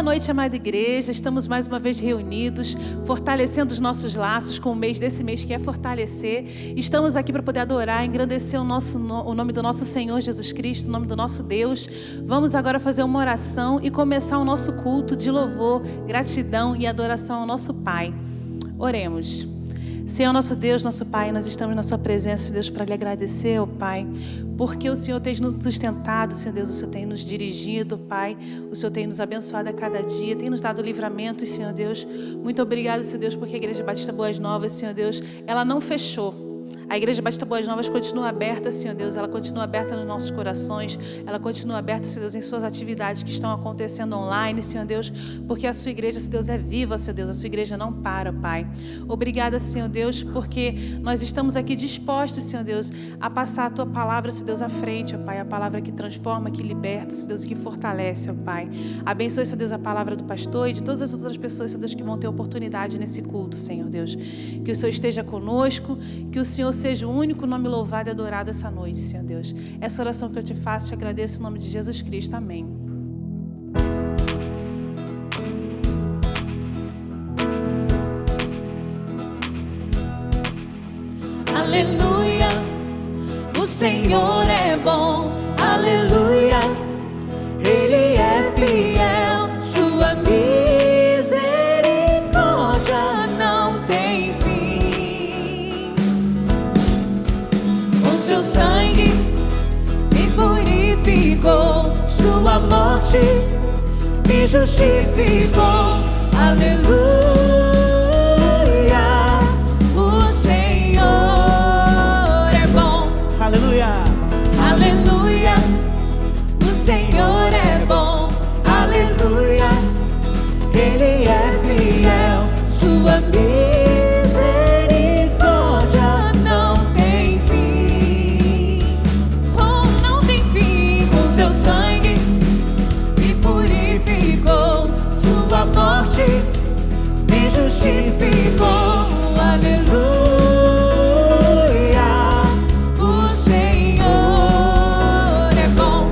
Boa noite, amada igreja. Estamos mais uma vez reunidos, fortalecendo os nossos laços com desse mês que é fortalecer. Estamos aqui para poder adorar, engrandecer o nome do nosso Senhor Jesus Cristo, o nome do nosso Deus. Vamos agora fazer uma oração e começar o nosso culto de louvor, gratidão e adoração ao nosso Pai. Oremos. Senhor, nosso Deus, nosso Pai, nós estamos na sua presença, Deus, para lhe agradecer, ó Pai, porque o Senhor tem nos sustentado, Senhor Deus, o Senhor tem nos dirigido, Pai, o Senhor tem nos abençoado a cada dia, tem nos dado livramento, Senhor Deus. Muito obrigado, Senhor Deus, porque a Igreja Batista Boas Novas, Senhor Deus, ela não fechou. A Igreja Batista Boas Novas continua aberta, Senhor Deus, ela continua aberta nos nossos corações, ela continua aberta, Senhor Deus, em suas atividades que estão acontecendo online, Senhor Deus, porque a sua igreja, Senhor Deus, é viva, Senhor Deus, a sua igreja não para, Pai. Obrigada, Senhor Deus, porque nós estamos aqui dispostos, Senhor Deus, a passar a tua palavra, Senhor Deus, à frente, ó Pai, a palavra que transforma, que liberta, Senhor Deus, que fortalece, ó Pai. Abençoe, Senhor Deus, a palavra do pastor e de todas as outras pessoas, Senhor Deus, que vão ter oportunidade nesse culto, Senhor Deus. Que o Senhor esteja conosco, que o Senhor seja o único nome louvado e adorado essa noite, Senhor Deus. Essa oração que eu te faço, te agradeço em nome de Jesus Cristo. Amém. Aleluia, o Senhor é bom. Aleluia, Ele é fiel. Sua misericórdia não tem fim. Com seu sangue me purificou, sua morte me justificou. Aleluia, o Senhor é bom. Aleluia, aleluia, o Senhor é bom. Aleluia, Ele é fiel. Sua misericórdia não tem fim. Oh, não tem fim. Com seu sangue me purificou, sua morte me justificou. Aleluia, o Senhor é bom.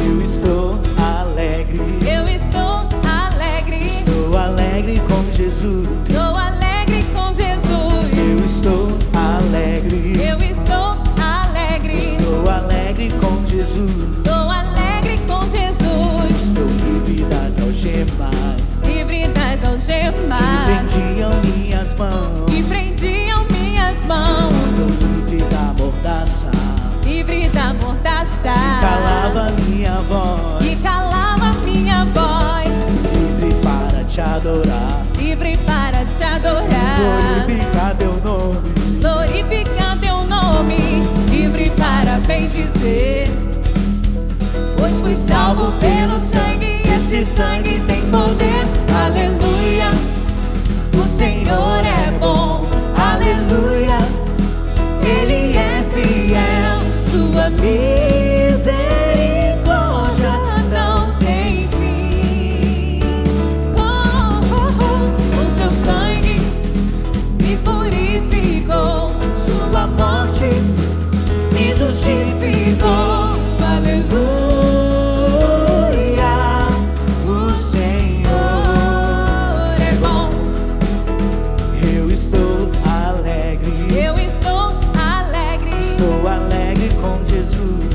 eu estou alegre. Eu estou alegre. Estou alegre com Jesus. Estou alegre com Jesus. Eu estou alegre. Eu estou alegre. Estou alegre com Jesus. Estou alegre com Jesus. Estou livre das algemas Livre das que algemas prendiam minhas mãos. que prendiam minhas mãos. Estou livre da mordaça Livre da mordaça calava minha voz. que calava minha voz. Livre para te adorar, Livre para te adorar, glorificar teu nome. glorificar teu nome. Livre para bendizer, pois fui salvo pelo sangue. Esse sangue tem poder. Aleluia, o Senhor é bom. Aleluia, Ele é fiel. Sua misericórdia não tem fim. Oh, oh, oh. Com seu sangue me purificou, sua morte me justificou. Aleluia, o Senhor é bom. Eu estou alegre. Eu estou alegre. Estou alegre com Jesus.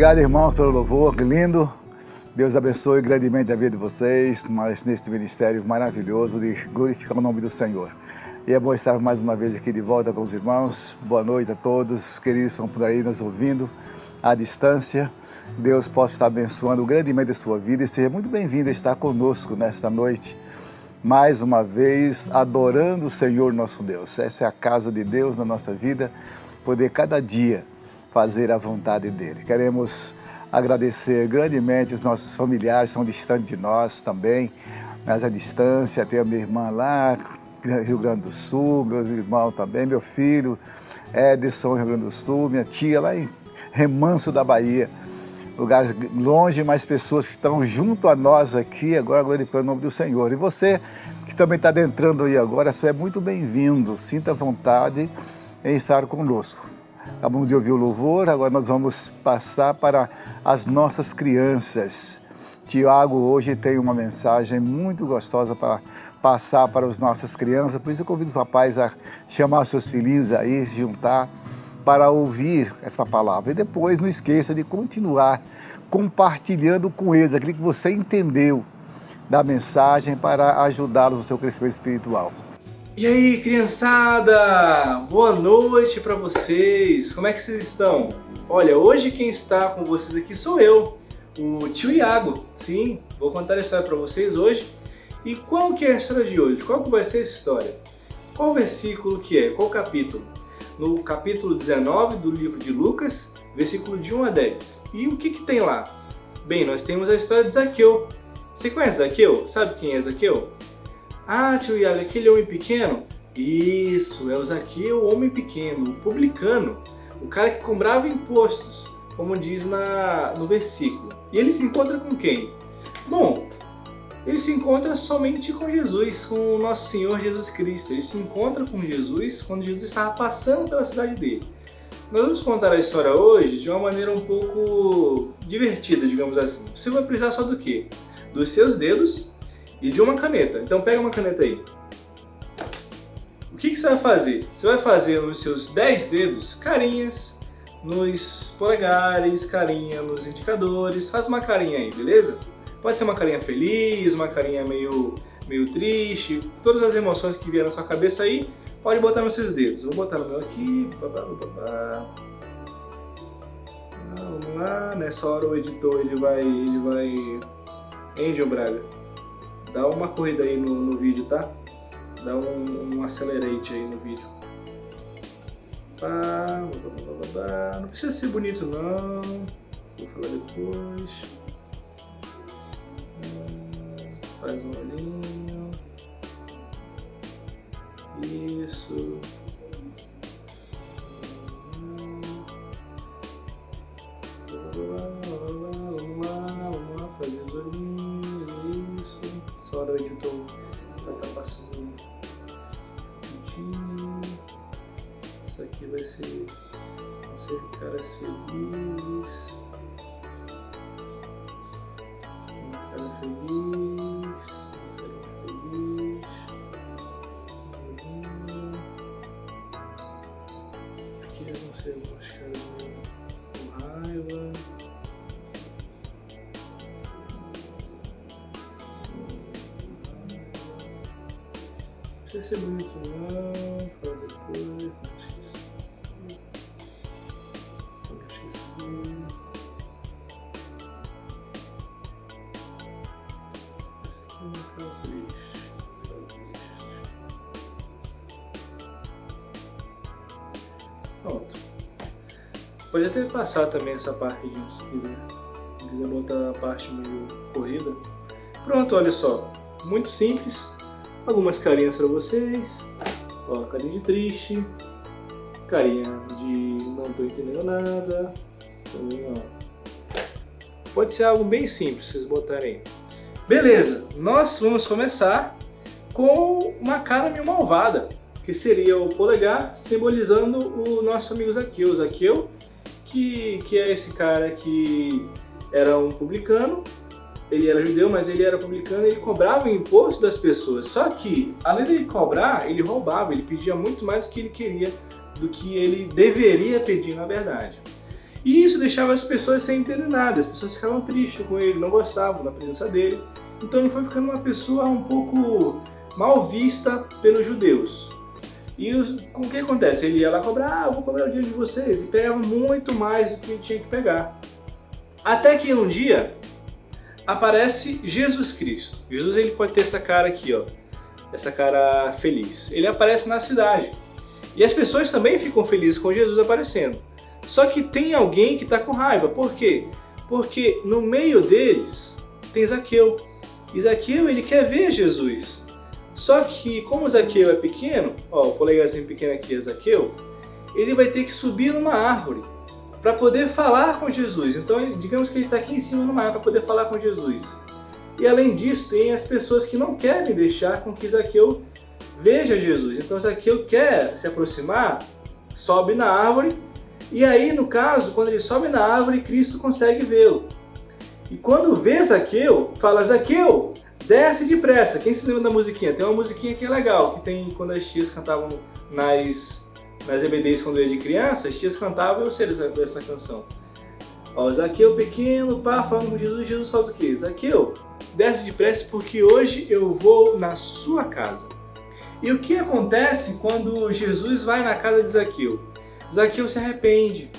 Obrigado, irmãos, pelo louvor, que lindo. Deus abençoe grandemente a vida de vocês, mas nesse ministério maravilhoso de glorificar o nome do Senhor. E é bom estar mais uma vez aqui de volta com os irmãos. Boa noite a todos, queridos que estão por aí nos ouvindo à distância. Deus possa estar abençoando grandemente a sua vida e seja muito bem-vindo a estar conosco nesta noite, mais uma vez adorando o Senhor nosso Deus. Essa é a casa de Deus na nossa vida, poder cada dia fazer a vontade dEle. Queremos agradecer grandemente os nossos familiares que estão distantes de nós também, mas à distância. Tem a minha irmã lá, Rio Grande do Sul, meu irmão também, meu filho Edson, Rio Grande do Sul, minha tia lá em Remanso da Bahia. Lugares longe, mas pessoas que estão junto a nós aqui, agora glorificando o nome do Senhor. E você que também está adentrando aí agora, você é muito bem-vindo. Sinta vontade em estar conosco. Acabamos de ouvir o louvor, agora nós vamos passar para as nossas crianças. Tiago hoje tem uma mensagem muito gostosa para passar para as nossas crianças, por isso eu convido os papais a chamar seus filhinhos aí, se juntar para ouvir essa palavra. E depois não esqueça de continuar compartilhando com eles aquilo que você entendeu da mensagem para ajudá-los no seu crescimento espiritual. E aí, criançada, boa noite para vocês, como é que vocês estão? Olha, hoje quem está com vocês aqui sou eu, o tio Iago. Sim, vou contar a história para vocês hoje. E qual que é a história de hoje? Qual que vai ser essa história? Qual versículo que é? Qual capítulo? No capítulo 19 do livro de Lucas, versículo de 1 a 10. E o que tem lá? Bem, nós temos a história de Zaqueu. Você conhece Zaqueu? Sabe quem é Zaqueu? Ah, tio Iago, aquele homem pequeno? Isso, é o Zaqueu, o homem pequeno, o publicano, o cara que cobrava impostos, como diz no versículo. E ele se encontra com quem? Bom, ele se encontra somente com Jesus, com o nosso Senhor Jesus Cristo. Ele se encontra com Jesus quando Jesus estava passando pela cidade dele. Nós vamos contar a história hoje de uma maneira um pouco divertida, digamos assim. Você vai precisar só do quê? Dos seus dedos e de uma caneta. Então pega uma caneta aí. O que você vai fazer? Você vai fazer nos seus 10 dedos carinhas, nos polegares, carinha nos indicadores. Faz uma carinha aí, beleza? Pode ser uma carinha feliz, uma carinha meio triste. Todas as emoções que vieram na sua cabeça aí, pode botar nos seus dedos. Vou botar no meu aqui. Vamos lá. Nessa hora o editor ele vai... Angel Braga, dá uma corrida aí no vídeo, tá? Dá um acelerate aí no vídeo. Não precisa ser bonito não. Vou falar depois. Faz um olhinho. Isso. Vamos lá. Fazer os olhinhos. Isso. Essa hora o editor já tá passando um pontinho. Isso aqui vai ser caras felizes. Cara feliz. Aqui vão ser algumas caras com raiva. Não precisa ser bonito não, para depois, não esqueci. Esse aqui não tá triste. Pronto. Pode até passar também essa parte se quiser. Se quiser botar a parte meio corrida. Pronto, olha só. Muito simples. Algumas carinhas para vocês. Ó, carinha de triste. Carinha de não tô entendendo nada. Também, ó. Pode ser algo bem simples, vocês botarem aí. Beleza, nós vamos começar com uma cara meio malvada, que seria o polegar simbolizando o nosso amigo Zaqueu. Zaqueu, que é esse cara que era um publicano. Ele era judeu, mas ele era publicano e ele cobrava o imposto das pessoas. Só que, além de ele cobrar, ele roubava, ele pedia muito mais do que ele queria, do que ele deveria pedir na verdade. E isso deixava as pessoas sem entender nada, as pessoas ficavam tristes com ele, não gostavam da presença dele. Então ele foi ficando uma pessoa um pouco mal vista pelos judeus. E o que acontece? Ele ia lá cobrar, eu vou cobrar o dia de vocês, e pegava muito mais do que tinha que pegar. Até que um dia aparece Jesus Cristo. Jesus, ele pode ter essa cara aqui, ó, essa cara feliz. Ele aparece na cidade. E as pessoas também ficam felizes com Jesus aparecendo. Só que tem alguém que está com raiva. Por quê? Porque no meio deles tem Zaqueu. E Zaqueu, ele quer ver Jesus. Só que como Zaqueu é pequeno, ó, o polegarzinho pequeno aqui é Zaqueu, ele vai ter que subir numa árvore para poder falar com Jesus. Então, digamos que ele está aqui em cima numa árvore para poder falar com Jesus. E além disso, tem as pessoas que não querem deixar com que Zaqueu veja Jesus. Então Zaqueu quer se aproximar, sobe na árvore, e aí, no caso, quando ele sobe na árvore, Cristo consegue vê-lo. E quando vê Zaqueu, fala: Zaqueu, desce depressa. Quem se lembra da musiquinha? Tem uma musiquinha que é legal, que tem quando as tias cantavam nas EBDs quando eu era de criança, as tias cantavam, eu sei dessa canção. Ó, Zaqueu pequeno, pá, falando com Jesus, Jesus fala o quê? Zaqueu, desce depressa porque hoje eu vou na sua casa. E o que acontece quando Jesus vai na casa de Zaqueu? Zaqueu se arrepende.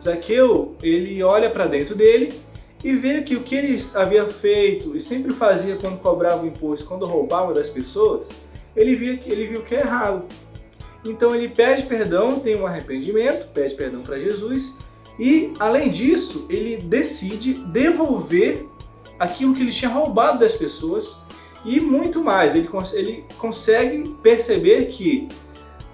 Zaqueu, ele olha para dentro dele e vê que o que ele havia feito e sempre fazia quando cobrava o imposto, quando roubava das pessoas, ele viu que é errado. Então ele pede perdão, tem um arrependimento, pede perdão para Jesus e, além disso, ele decide devolver aquilo que ele tinha roubado das pessoas e muito mais. Ele consegue perceber que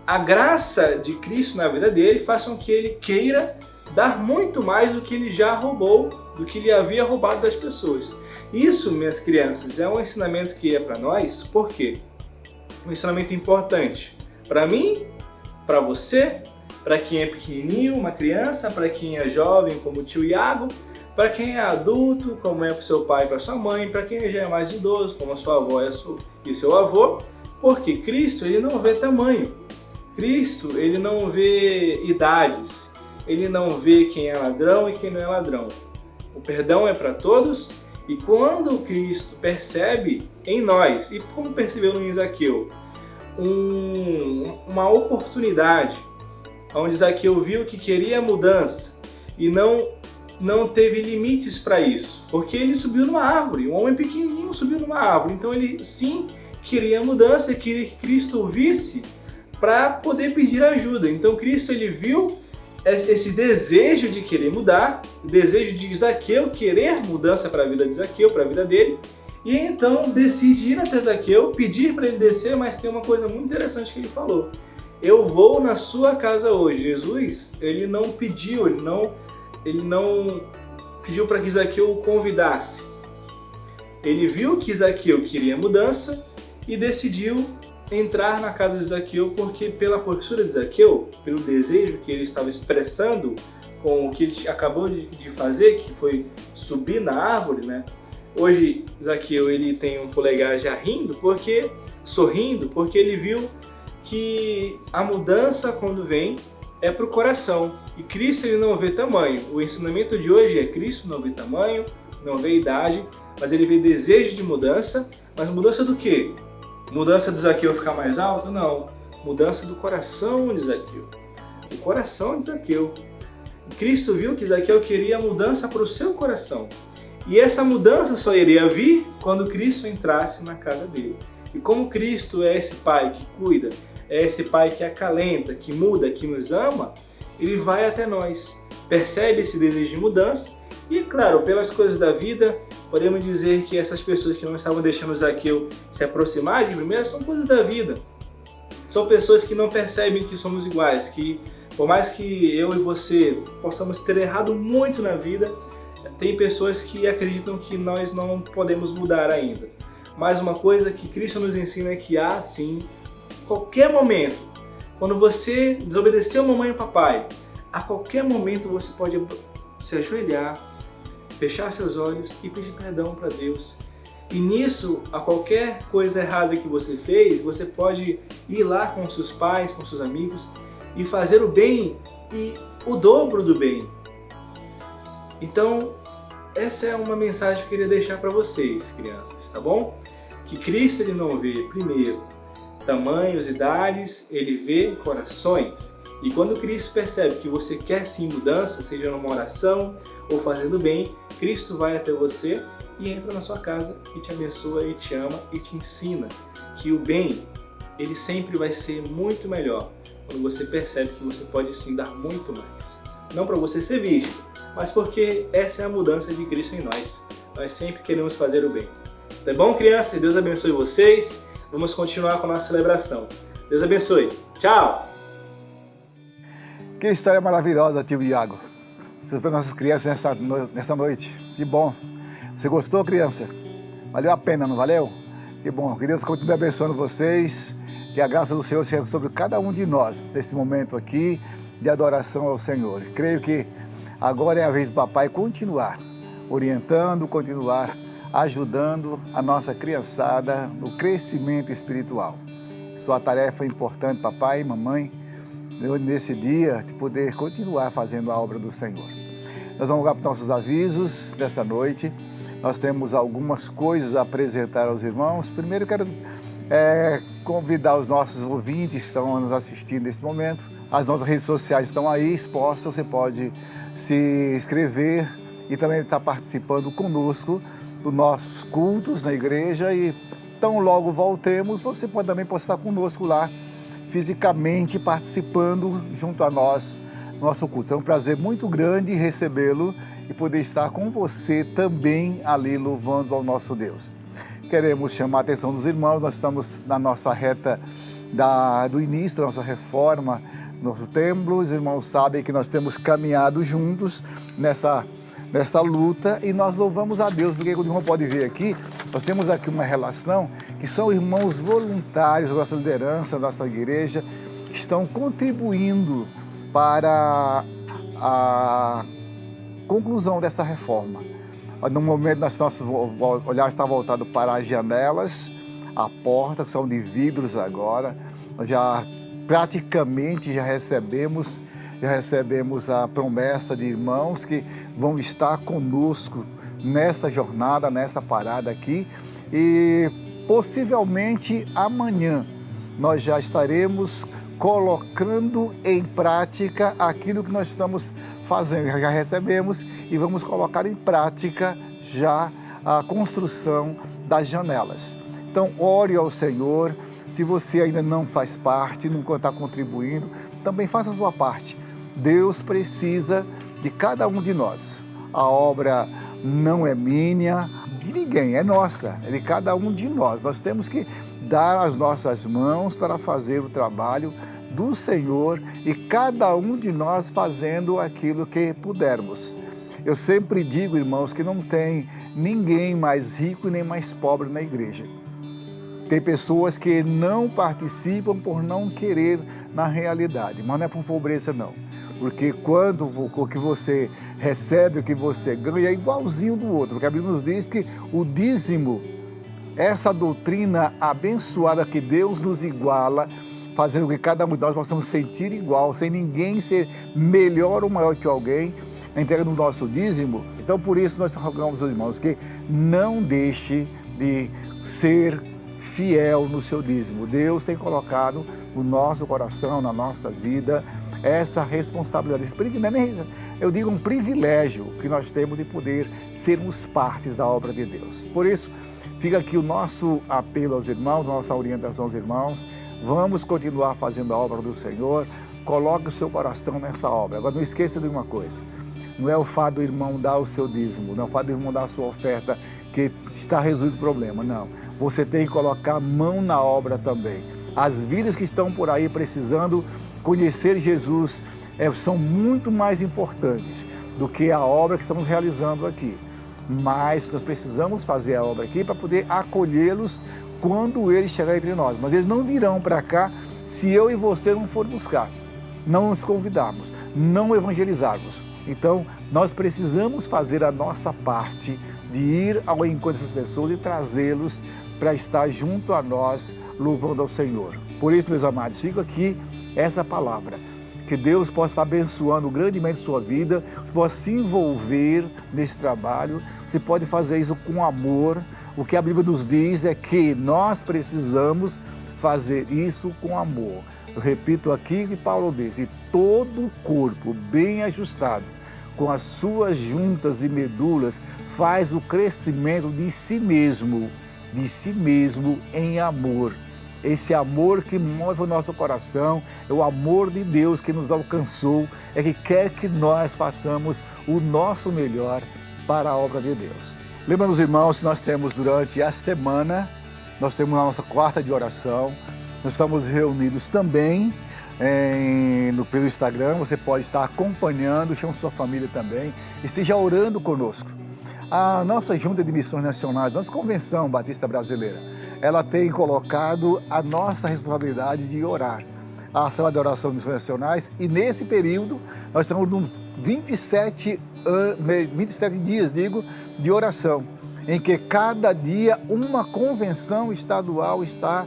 a graça de Cristo na vida dele faz com que ele queira dar muito mais do que ele já roubou, do que ele havia roubado das pessoas. Isso, minhas crianças, é um ensinamento que é para nós, por quê? Um ensinamento importante para mim, para você, para quem é pequenininho, uma criança, para quem é jovem, como o tio Iago, para quem é adulto, como é para o seu pai e para sua mãe, para quem já é mais idoso, como a sua avó e seu avô, porque Cristo, ele não vê tamanho. Cristo, ele não vê idades, ele não vê quem é ladrão e quem não é ladrão. O perdão é para todos, e quando Cristo percebe em nós, e como percebeu no Zaqueu, uma oportunidade, onde Zaqueu viu que queria mudança e não teve limites para isso, porque ele subiu numa árvore, um homem pequenininho subiu numa árvore, então ele sim queria mudança e queria que Cristo o visse para poder pedir ajuda. Então Cristo, ele viu esse desejo de querer mudar, o desejo de Zaqueu querer mudança para a vida de Zaqueu, para a vida dele, e então decide ir até Zaqueu, pedir para ele descer, mas tem uma coisa muito interessante que ele falou: eu vou na sua casa hoje. Jesus, ele não pediu, ele não pediu para que Zaqueu o convidasse. Ele viu que Zaqueu queria mudança e decidiu entrar na casa de Zaqueu, porque pela postura de Zaqueu, pelo desejo que ele estava expressando com o que ele acabou de fazer, que foi subir na árvore, né? Hoje Zaqueu, ele tem um polegar já sorrindo, porque ele viu que a mudança, quando vem, é para o coração. E Cristo, ele não vê tamanho. O ensinamento de hoje é: Cristo não vê tamanho, não vê idade, mas ele vê desejo de mudança. Mas mudança do quê? Mudança de Zaqueu ficar mais alto? Não. Mudança do coração de Zaqueu. O coração de Zaqueu. Cristo viu que Zaqueu queria mudança para o seu coração. E essa mudança só iria vir quando Cristo entrasse na casa dele. E como Cristo é esse Pai que cuida, é esse Pai que acalenta, que muda, que nos ama, ele vai até nós, percebe esse desejo de mudança e, claro, pelas coisas da vida, podemos dizer que essas pessoas que não estavam deixando Zaqueu se aproximar de primeiro são coisas da vida. São pessoas que não percebem que somos iguais, que por mais que eu e você possamos ter errado muito na vida, tem pessoas que acreditam que nós não podemos mudar ainda. Mas uma coisa que Cristo nos ensina é que há sim, qualquer momento, quando você desobedeceu a mamãe e o papai, a qualquer momento você pode se ajoelhar, fechar seus olhos e pedir perdão para Deus. E nisso, a qualquer coisa errada que você fez, você pode ir lá com seus pais, com seus amigos e fazer o bem e o dobro do bem. Então, essa é uma mensagem que eu queria deixar para vocês, crianças, tá bom? Que Cristo ele não vê, primeiro, tamanhos, idades, ele vê corações. E quando Cristo percebe que você quer sim mudança, seja numa oração ou fazendo bem, Cristo vai até você e entra na sua casa e te abençoa e te ama e te ensina que o bem, ele sempre vai ser muito melhor quando você percebe que você pode sim dar muito mais. Não para você ser visto, mas porque essa é a mudança de Cristo em nós. Nós sempre queremos fazer o bem. Tá bom, crianças? Deus abençoe vocês. Vamos continuar com a nossa celebração. Deus abençoe. Tchau! Que história maravilhosa, tio Iago. Para nossas crianças nessa noite. Que bom. Você gostou, criança? Valeu a pena, não valeu? Que bom. Que Deus continue abençoando vocês. Que a graça do Senhor seja sobre cada um de nós nesse momento aqui de adoração ao Senhor. Creio que agora é a vez do papai continuar orientando, continuar ajudando a nossa criançada no crescimento espiritual. Sua tarefa é importante, papai e mamãe, nesse dia de poder continuar fazendo a obra do Senhor. Nós vamos para os nossos avisos dessa noite. Nós temos algumas coisas a apresentar aos irmãos. Primeiro, quero convidar os nossos ouvintes que estão nos assistindo nesse momento. As nossas redes sociais estão aí expostas, você pode se inscrever e também estar participando conosco dos nossos cultos na igreja. E tão logo voltemos, você pode também estar conosco lá, fisicamente participando junto a nós, no nosso culto. É um prazer muito grande recebê-lo e poder estar com você também ali louvando ao nosso Deus. Queremos chamar a atenção dos irmãos, nós estamos na nossa reta do início da nossa reforma, nosso templo. Os irmãos sabem que nós temos caminhado juntos nessa luta e nós louvamos a Deus, porque como o irmão pode ver aqui, nós temos aqui uma relação que são irmãos voluntários da nossa liderança, da nossa igreja, que estão contribuindo para a conclusão dessa reforma. No momento, nosso olhar está voltado para as janelas, a porta, que são de vidros agora. Nós praticamente já recebemos a promessa de irmãos que vão estar conosco nessa jornada, nessa parada aqui. E possivelmente amanhã nós já estaremos colocando em prática aquilo que nós estamos fazendo. Já recebemos e vamos colocar em prática já a construção das janelas. Então, ore ao Senhor. Se você ainda não faz parte, nunca está contribuindo, também faça a sua parte. Deus precisa de cada um de nós. A obra não é minha, de ninguém, é nossa, é de cada um de nós. Nós temos que dar as nossas mãos para fazer o trabalho do Senhor e cada um de nós fazendo aquilo que pudermos. Eu sempre digo, irmãos, que não tem ninguém mais rico e nem mais pobre na igreja. Tem pessoas que não participam por não querer na realidade, mas não é por pobreza não. Porque quando o que você recebe, o que você ganha é igualzinho do outro. Porque a Bíblia nos diz que o dízimo, essa doutrina abençoada que Deus nos iguala, fazendo com que cada um de nós possamos sentir igual, sem ninguém ser melhor ou maior que alguém, a entrega do nosso dízimo. Então, por isso, nós rogamos aos irmãos que não deixe de ser fiel no seu dízimo. Deus tem colocado no nosso coração, na nossa vida, essa responsabilidade. Eu digo um privilégio que nós temos de poder sermos partes da obra de Deus. Por isso, fica aqui o nosso apelo aos irmãos, nossa orientação aos irmãos. Vamos continuar fazendo a obra do Senhor. Coloque o seu coração nessa obra. Agora, não esqueça de uma coisa. Não é o fato do irmão dar o seu dízimo, não é o fato do irmão dar a sua oferta que está resolvido o problema, não. Você tem que colocar a mão na obra também. As vidas que estão por aí precisando conhecer Jesus são muito mais importantes do que a obra que estamos realizando aqui. Mas nós precisamos fazer a obra aqui para poder acolhê-los quando eles chegarem entre nós. Mas eles não virão para cá se eu e você não for buscar, não nos convidarmos, não evangelizarmos. Então, nós precisamos fazer a nossa parte de ir ao encontro dessas pessoas e trazê-los para estar junto a nós, louvando ao Senhor. Por isso, meus amados, fica aqui essa palavra. Que Deus possa estar abençoando grandemente sua vida, você possa se envolver nesse trabalho, você pode fazer isso com amor. O que a Bíblia nos diz é que nós precisamos fazer isso com amor. Eu repito aqui o que Paulo diz: e todo o corpo bem ajustado, com as suas juntas e medulas, faz o crescimento de si mesmo em amor. Esse amor que move o nosso coração, é o amor de Deus que nos alcançou, é que quer que nós façamos o nosso melhor para a obra de Deus. Lembrando os irmãos que nós temos durante a semana, nós temos a nossa quarta de oração, nós estamos reunidos também pelo Instagram, você pode estar acompanhando, chama sua família também e esteja orando conosco. A nossa Junta de Missões Nacionais, nossa Convenção Batista Brasileira, ela tem colocado a nossa responsabilidade de orar. A Sala de Oração de Missões Nacionais, e nesse período nós estamos nos 27 dias, de oração, em que cada dia uma convenção estadual está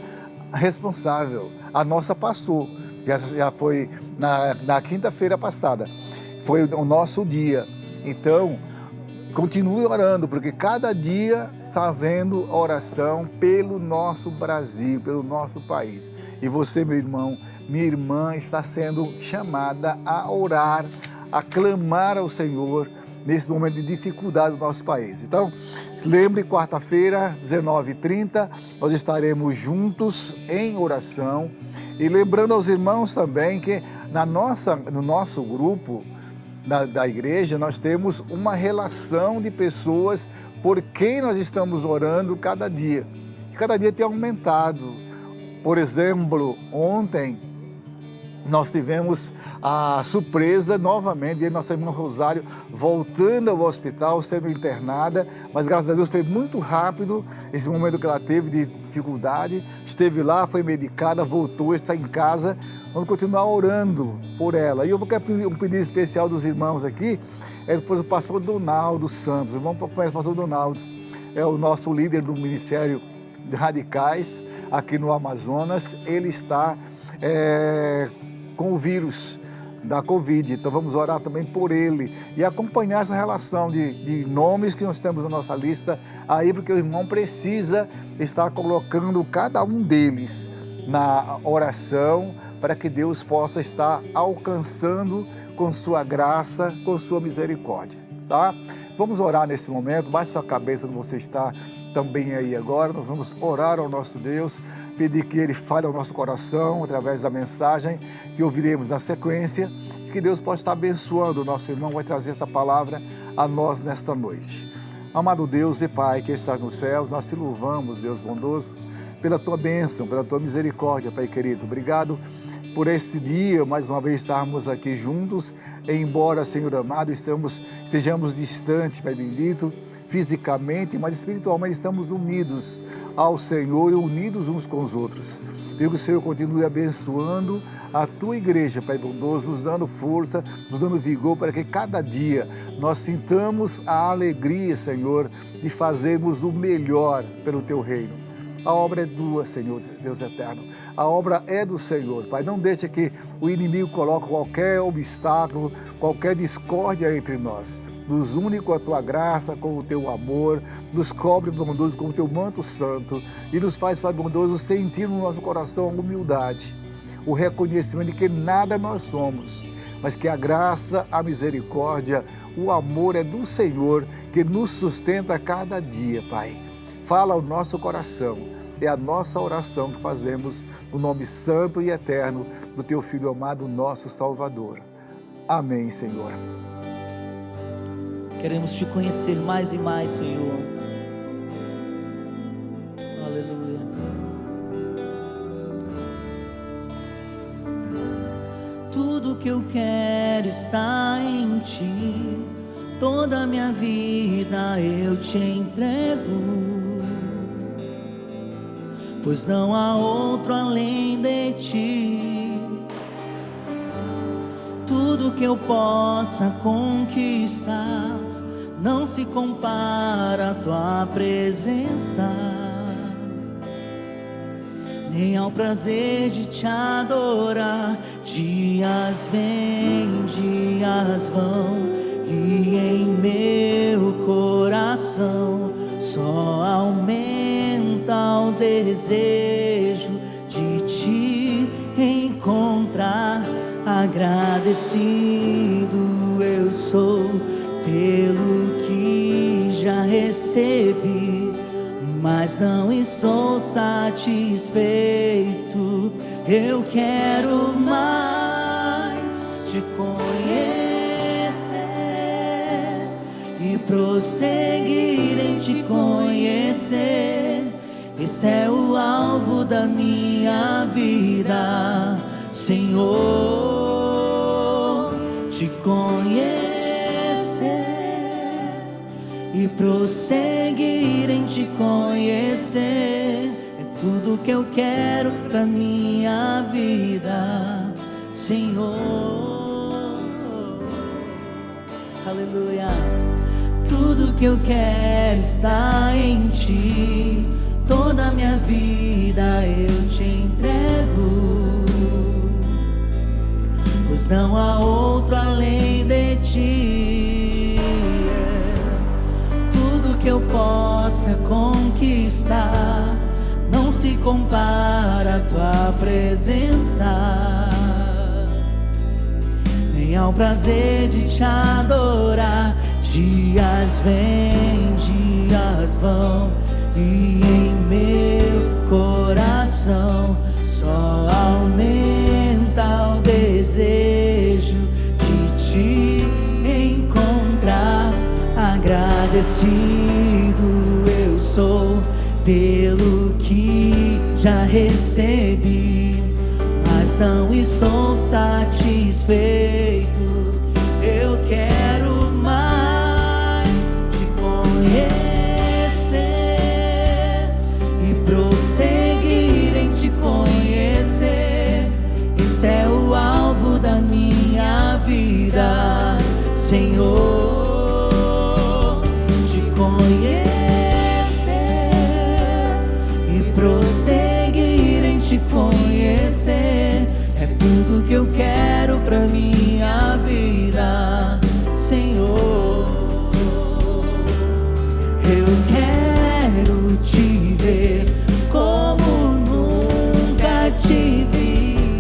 responsável. A nossa passou, já foi na quinta-feira passada, foi o nosso dia. Então, continue orando, porque cada dia está havendo oração pelo nosso Brasil, pelo nosso país. E você, meu irmão, minha irmã, está sendo chamada a orar, a clamar ao Senhor nesse momento de dificuldade do nosso país. Então, lembre, quarta-feira, 19h30, nós estaremos juntos em oração. E lembrando aos irmãos também que no nosso grupo da igreja, nós temos uma relação de pessoas por quem nós estamos orando cada dia. Cada dia tem aumentado. Por exemplo, ontem nós tivemos a surpresa novamente de nossa irmã Rosário voltando ao hospital, sendo internada, mas graças a Deus foi muito rápido esse momento que ela teve de dificuldade. Esteve lá, foi medicada, voltou, está em casa. Vamos continuar orando por ela. E eu vou querer um pedido especial dos irmãos aqui, depois o pastor Donaldo Santos. Vamos conhecer o pastor Donaldo, é o nosso líder do Ministério de Radicais aqui no Amazonas. Ele está com o vírus da Covid, então vamos orar também por ele e acompanhar essa relação de nomes que nós temos na nossa lista aí, porque o irmão precisa estar colocando cada um deles na oração, para que Deus possa estar alcançando com sua graça, com sua misericórdia, tá? Vamos orar nesse momento, baixe sua cabeça onde você está também aí agora. Nós vamos orar ao nosso Deus, pedir que Ele fale ao nosso coração através da mensagem que ouviremos na sequência, que Deus possa estar abençoando o nosso irmão, vai trazer esta palavra a nós nesta noite. Amado Deus e Pai que estás nos céus, nós te louvamos, Deus bondoso, pela Tua bênção, pela Tua misericórdia, Pai querido. Obrigado por esse dia, mais uma vez estarmos aqui juntos, embora, Senhor amado, estejamos distantes, Pai bendito, fisicamente, mas espiritualmente estamos unidos ao Senhor e unidos uns com os outros. Que o Senhor continue abençoando a Tua igreja, Pai bondoso, nos dando força, nos dando vigor, para que cada dia nós sintamos a alegria, Senhor, de fazermos o melhor pelo Teu reino. A obra é tua, Senhor, Deus eterno. A obra é do Senhor, Pai. Não deixe que o inimigo coloque qualquer obstáculo, qualquer discórdia entre nós. Nos une com a Tua graça, com o Teu amor, nos cobre, bondoso, com o Teu manto santo e nos faz, Pai bondoso, sentir no nosso coração a humildade, o reconhecimento de que nada nós somos, mas que a graça, a misericórdia, o amor é do Senhor que nos sustenta a cada dia, Pai. Fala ao nosso coração. É a nossa oração que fazemos no nome santo e eterno do Teu Filho amado, nosso Salvador. Amém, Senhor. Queremos Te conhecer mais e mais, Senhor. Aleluia. Tudo que eu quero está em Ti. Toda a minha vida eu Te entrego, pois não há outro além de Ti. Tudo que eu possa conquistar não se compara à Tua presença, nem ao prazer de Te adorar. Dias vêm, dias vão, e em meu coração só aumenta o desejo de te encontrar. Agradecido eu sou pelo que já recebi, mas não estou satisfeito. Eu quero mais te conhecer e prosseguir em te conhecer. Esse é o alvo da minha vida, Senhor. Te conhecer e prosseguir em te conhecer é tudo que eu quero pra minha vida, Senhor. Aleluia. Tudo que eu quero está em ti, toda a minha vida eu te entrego, pois não há outro além de ti. Tudo que eu possa conquistar não se compara à tua presença, nem ao prazer de te adorar. Dias vêm, dias vão, e em meu coração só aumenta o desejo de te encontrar. Agradecido eu sou pelo que já recebi, mas não estou satisfeito. Eu quero mais te conhecer e prosseguir em te conhecer. Esse é o alvo da minha vida, Senhor. Te conhecer e prosseguir em te conhecer é tudo que eu quero pra minha vida, Senhor. Eu quero te ver como nunca te vi,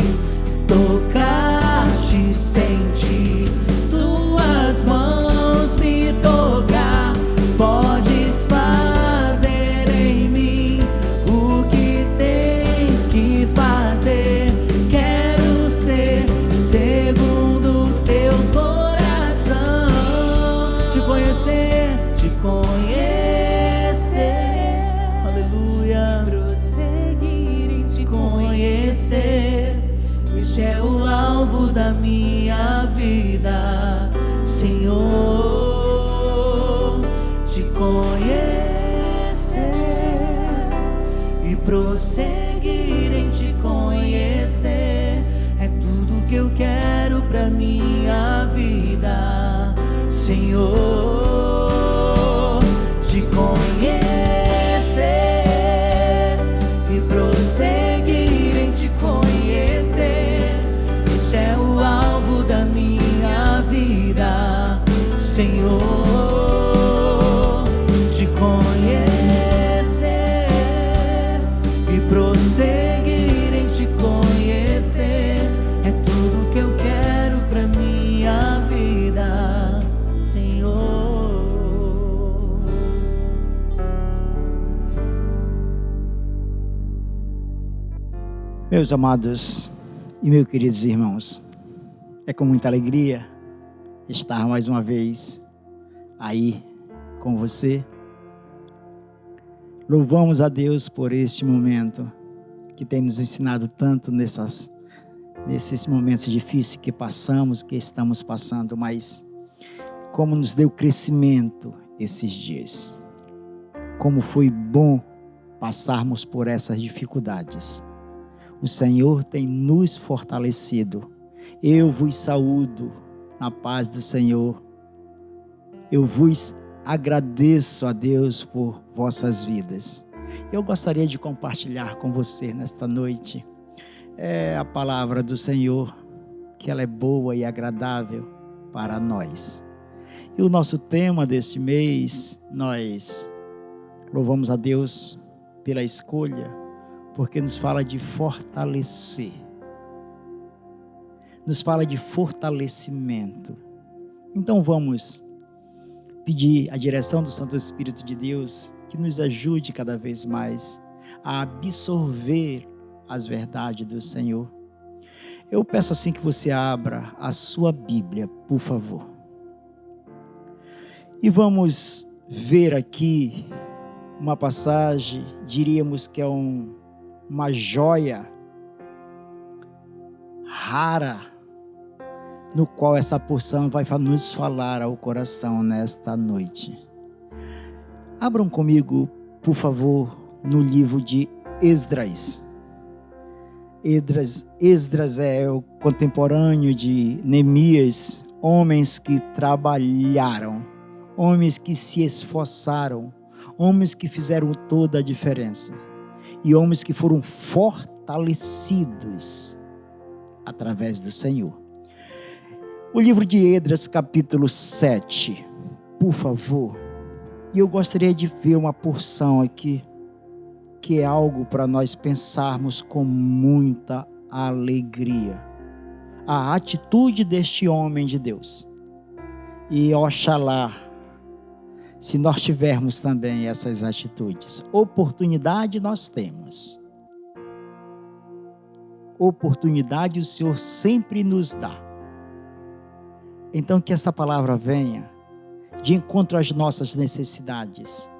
tocar-te, sentir tuas mãos me tocar. Podes fazer em mim o que tens que fazer. Quero ser segundo teu coração. Te conhecer, te conhecer, aleluia. Prosseguir em te conhecer, esse é o alvo da minha vida, Senhor. Te conhecer e prosseguir em te conhecer é tudo que eu quero pra minha vida, Senhor. Te conhecer e prosseguir em te conhecer, esse é o alvo da minha vida, Senhor. Te conhecer e prosseguir em te conhecer é tudo que eu quero pra minha vida, Senhor. Meus amados e meus queridos irmãos, é com muita alegria estar mais uma vez aí com você. Louvamos a Deus por este momento que tem nos ensinado tanto nesses momentos difíceis que passamos, que estamos passando, mas como nos deu crescimento esses dias. Como foi bom passarmos por essas dificuldades. O Senhor tem nos fortalecido. Eu vos saúdo na paz do Senhor. Eu vos agradeço a Deus por vossas vidas. Eu gostaria de compartilhar com você nesta noite a palavra do Senhor que ela é boa e agradável para nós. E o nosso tema desse mês, nós louvamos a Deus pela escolha, porque nos fala de fortalecer. Nos fala de fortalecimento. Então vamos pedir a direção do Santo Espírito de Deus que nos ajude cada vez mais a absorver as verdades do Senhor. Eu peço assim que você abra a sua Bíblia, por favor. E vamos ver aqui uma passagem, diríamos que é uma joia rara, no qual essa porção vai nos falar ao coração nesta noite. Abram comigo, por favor, no livro de Esdras. Esdras é o contemporâneo de Neemias, homens que trabalharam, homens que se esforçaram, homens que fizeram toda a diferença e homens que foram fortalecidos através do Senhor. O livro de Esdras, capítulo 7, por favor. E eu gostaria de ver uma porção aqui, que é algo para nós pensarmos com muita alegria. A atitude deste homem de Deus. E oxalá, se nós tivermos também essas atitudes. Oportunidade nós temos. Oportunidade o Senhor sempre nos dá. Então que essa palavra venha de encontro às nossas necessidades.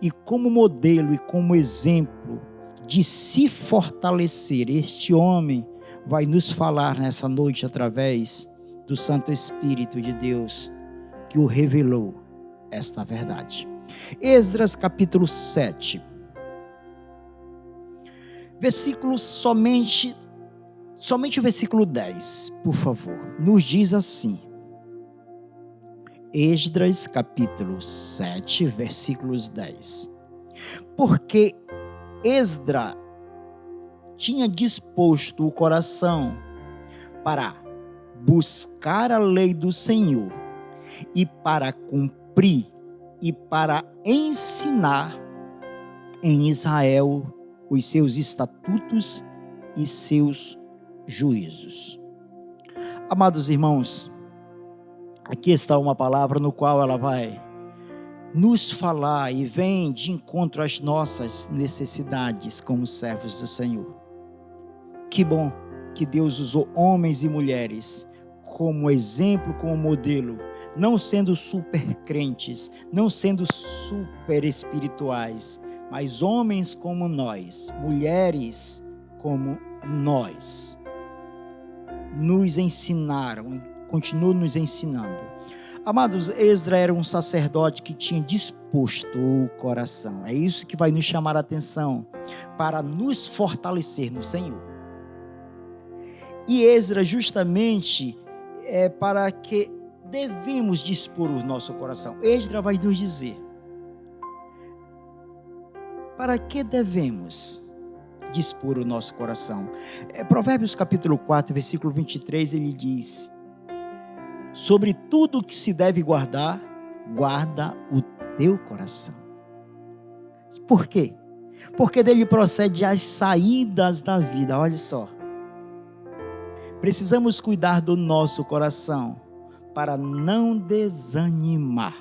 E como modelo e como exemplo de se fortalecer, este homem vai nos falar nessa noite através do Santo Espírito de Deus que o revelou esta verdade. Esdras capítulo 7, versículo somente o versículo 10, por favor, nos diz assim. Esdras capítulo 7, versículos 10. Porque Esdras tinha disposto o coração para buscar a lei do Senhor e para cumprir e para ensinar em Israel os seus estatutos e seus juízos. Amados irmãos, aqui está uma palavra no qual ela vai nos falar e vem de encontro às nossas necessidades como servos do Senhor. Que bom que Deus usou homens e mulheres como exemplo, como modelo, não sendo super crentes, não sendo super espirituais, mas homens como nós, mulheres como nós, nos ensinaram, continuam nos ensinando. Amados, Esdras era um sacerdote que tinha disposto o coração. É isso que vai nos chamar a atenção para nos fortalecer no Senhor. E Esdras justamente é para que devemos dispor o nosso coração. Esdras vai nos dizer para que devemos dispor o nosso coração. Provérbios capítulo 4, versículo 23, ele diz: sobre tudo que se deve guardar, guarda o teu coração. Por quê? Porque dele procede as saídas da vida. Olha só. Precisamos cuidar do nosso coração para não desanimar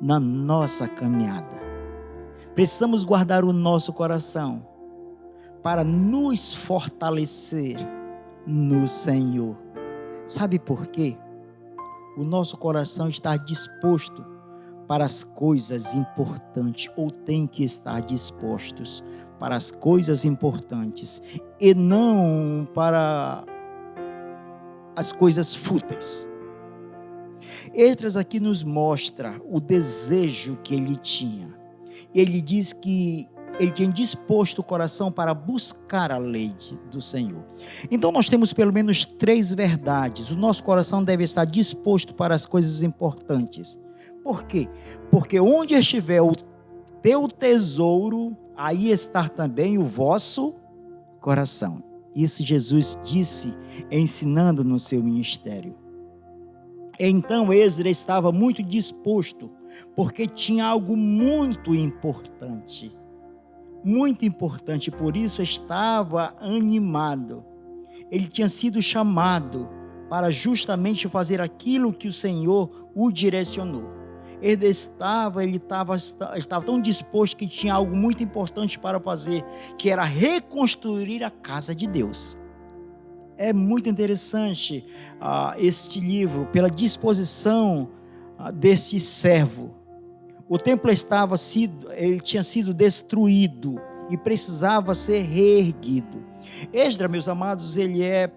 na nossa caminhada. Precisamos guardar o nosso coração para nos fortalecer no Senhor. Sabe por quê? O nosso coração está disposto para as coisas importantes, ou tem que estar dispostos para as coisas importantes, e não para as coisas fúteis. Esdras aqui nos mostra o desejo que ele tinha. Ele diz que ele tinha disposto o coração para buscar a lei do Senhor. Então nós temos pelo menos 3 verdades. O nosso coração deve estar disposto para as coisas importantes. Por quê? Porque onde estiver o teu tesouro, aí está também o vosso coração. Isso Jesus disse, ensinando no seu ministério. Então Esdras estava muito disposto, porque tinha algo muito importante, por isso estava animado. Ele tinha sido chamado para justamente fazer aquilo que o Senhor o direcionou. Ele estava tão disposto que tinha algo muito importante para fazer, que era reconstruir a casa de Deus. É muito interessante este livro, pela disposição desse servo. O templo ele tinha sido destruído e precisava ser reerguido. Esdras, meus amados, ele é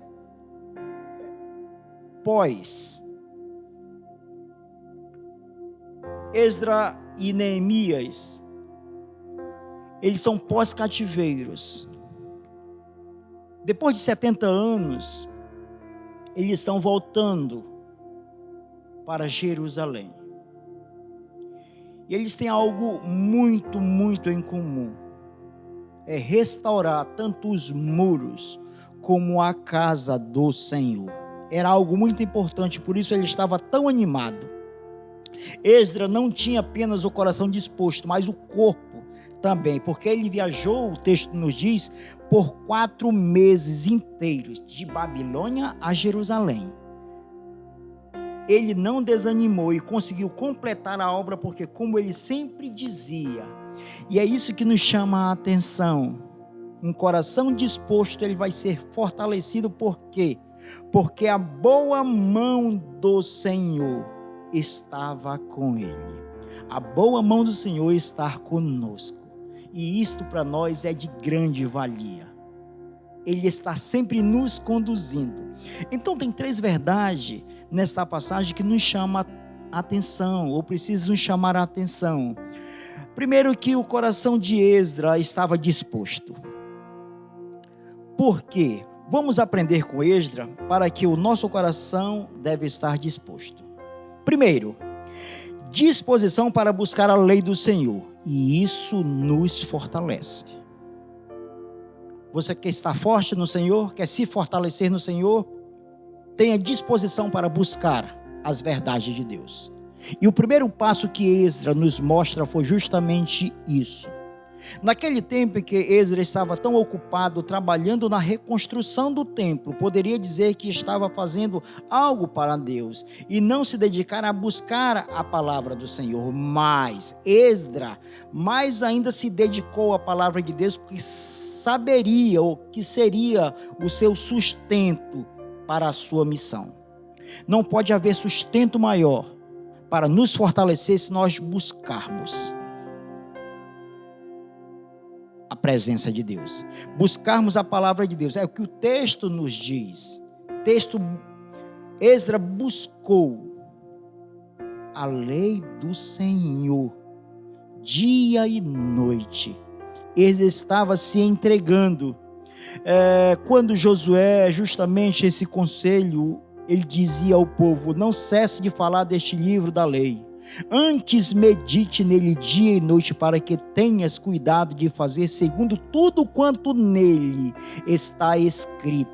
Esdras e Neemias, eles são pós-cativeiros. Depois de 70 anos, eles estão voltando para Jerusalém. E eles têm algo muito, muito em comum. É restaurar tanto os muros como a casa do Senhor. Era algo muito importante, por isso ele estava tão animado. Esdras não tinha apenas o coração disposto, mas o corpo também, porque ele viajou, o texto nos diz, por 4 meses inteiros, de Babilônia a Jerusalém. Ele não desanimou e conseguiu completar a obra, porque como ele sempre dizia, e é isso que nos chama a atenção, um coração disposto, ele vai ser fortalecido, por quê? Porque a boa mão do Senhor estava com ele. A boa mão do Senhor está conosco. E isto para nós é de grande valia. Ele está sempre nos conduzindo. Então tem 3 verdades nesta passagem que nos chama a atenção, ou precisa nos chamar a atenção. Primeiro, que o coração de Esdras estava disposto. Por quê? Vamos aprender com Esdras para que o nosso coração deve estar disposto. Primeiro, disposição para buscar a lei do Senhor. E isso nos fortalece. Você quer estar forte no Senhor? Quer se fortalecer no Senhor? Tenha disposição para buscar as verdades de Deus. E o primeiro passo que Esdras nos mostra foi justamente isso. Naquele tempo em que Esdras estava tão ocupado trabalhando na reconstrução do templo, poderia dizer que estava fazendo algo para Deus e não se dedicar a buscar a palavra do Senhor. Mas Esdras mais ainda se dedicou à palavra de Deus, porque saberia o que seria o seu sustento para a sua missão. Não pode haver sustento maior para nos fortalecer se nós buscarmos a presença de Deus, buscarmos a palavra de Deus. É o que o texto nos diz. Esdras buscou a lei do Senhor dia e noite. Ele estava se entregando. Quando Josué, justamente esse conselho, ele dizia ao povo: não cesse de falar deste livro da lei. Antes medite nele dia e noite, para que tenhas cuidado de fazer segundo tudo quanto nele está escrito.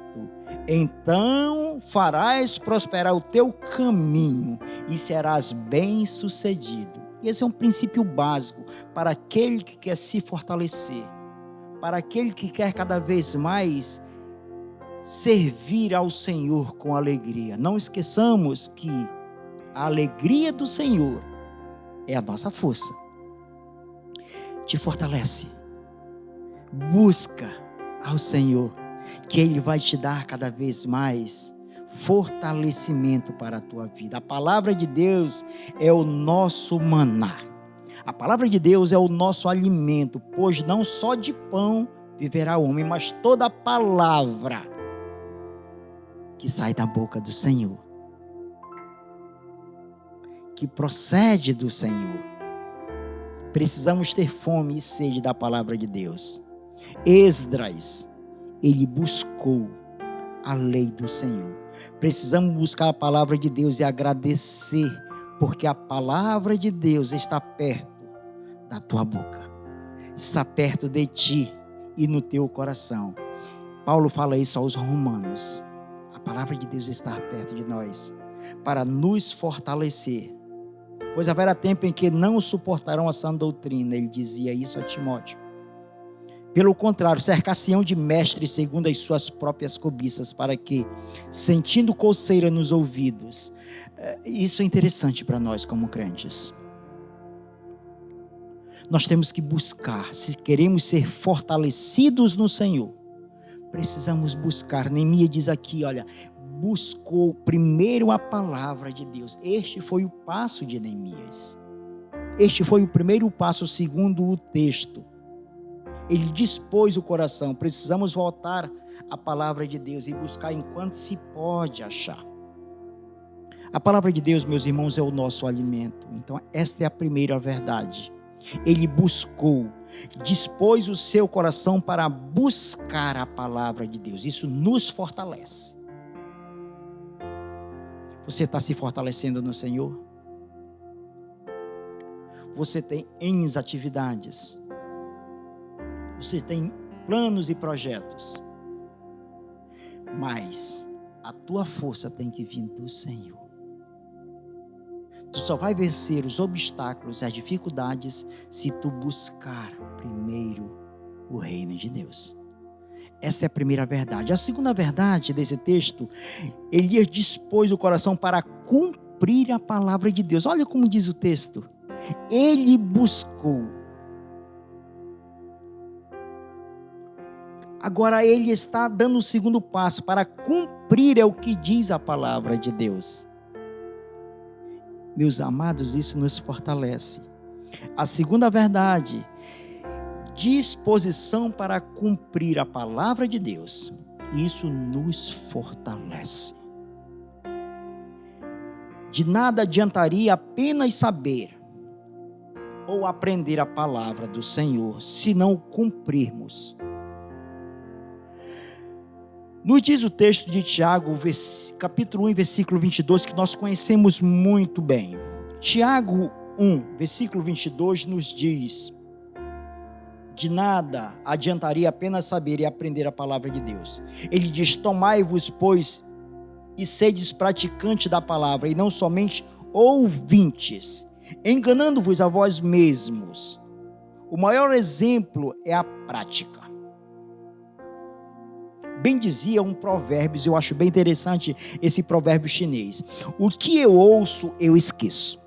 Então farás prosperar o teu caminho e serás bem-sucedido. Esse é um princípio básico para aquele que quer se fortalecer, para aquele que quer cada vez mais servir ao Senhor com alegria. Não esqueçamos que a alegria do Senhor é a nossa força. Te fortalece. Busca ao Senhor, que Ele vai te dar cada vez mais fortalecimento para a tua vida. A palavra de Deus é o nosso maná. A palavra de Deus é o nosso alimento, pois não só de pão viverá o homem, mas toda a palavra que sai da boca do Senhor, que procede do Senhor. Precisamos ter fome e sede da palavra de Deus. Esdras, ele buscou a lei do Senhor. Precisamos buscar a palavra de Deus e agradecer, porque a palavra de Deus está perto da tua boca, está perto de ti e no teu coração. Paulo fala isso aos romanos. A palavra de Deus está perto de nós para nos fortalecer. Pois haverá tempo em que não suportarão a sã doutrina. Ele dizia isso a Timóteo. Pelo contrário, cercar-se-ão de mestres segundo as suas próprias cobiças, para que, sentindo coceira nos ouvidos, isso é interessante para nós como crentes. Nós temos que buscar, se queremos ser fortalecidos no Senhor, precisamos buscar. Neemias diz aqui, olha, buscou primeiro a palavra de Deus. Este foi o passo de Neemias. Este foi o primeiro passo segundo o texto. Ele dispôs o coração. Precisamos voltar à palavra de Deus e buscar enquanto se pode achar. A palavra de Deus, meus irmãos, é o nosso alimento. Então, esta é a primeira verdade. Ele buscou, dispôs o seu coração para buscar a palavra de Deus. Isso nos fortalece. Você está se fortalecendo no Senhor? Você tem N atividades. Você tem planos e projetos. Mas a tua força tem que vir do Senhor. Tu só vai vencer os obstáculos, as dificuldades, se tu buscar primeiro o reino de Deus. Esta é a primeira verdade. A segunda verdade desse texto, Elias dispôs o coração para cumprir a palavra de Deus. Olha como diz o texto. Ele buscou. Agora ele está dando o segundo passo para cumprir, é o que diz a palavra de Deus. Meus amados, isso nos fortalece. A segunda verdade, disposição para cumprir a palavra de Deus. Isso nos fortalece. De nada adiantaria apenas saber ou aprender a palavra do Senhor, se não cumprirmos. Nos diz o texto de Tiago, capítulo 1, versículo 22, que nós conhecemos muito bem. Tiago 1, versículo 22 nos diz: de nada adiantaria apenas saber e aprender a palavra de Deus. Ele diz: tomai-vos, pois, e sedes praticantes da palavra, e não somente ouvintes, enganando-vos a vós mesmos. O maior exemplo é a prática. Bem dizia um provérbio, eu acho bem interessante esse provérbio chinês. O que eu ouço, eu esqueço.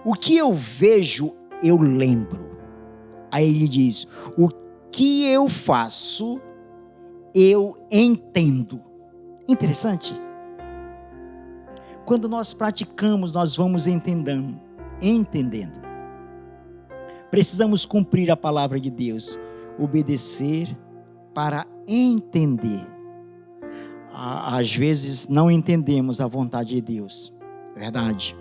O que eu vejo, eu lembro. Aí ele diz: o que eu faço, eu entendo. Interessante. Quando nós praticamos, nós vamos entendendo. Precisamos cumprir a palavra de Deus, obedecer para entender. Às vezes não entendemos a vontade de Deus. Verdade.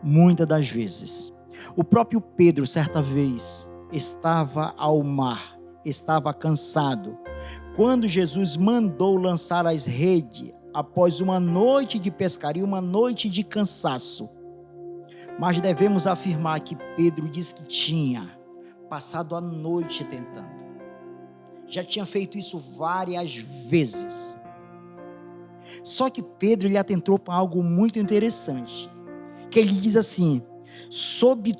Muitas das vezes. O próprio Pedro, certa vez, estava ao mar, estava cansado, quando Jesus mandou lançar as redes, após uma noite de pescaria, uma noite de cansaço. Mas devemos afirmar que Pedro diz que tinha passado a noite tentando. Já tinha feito isso várias vezes. Só que Pedro ele atentou para algo muito interessante. Que ele diz assim: sob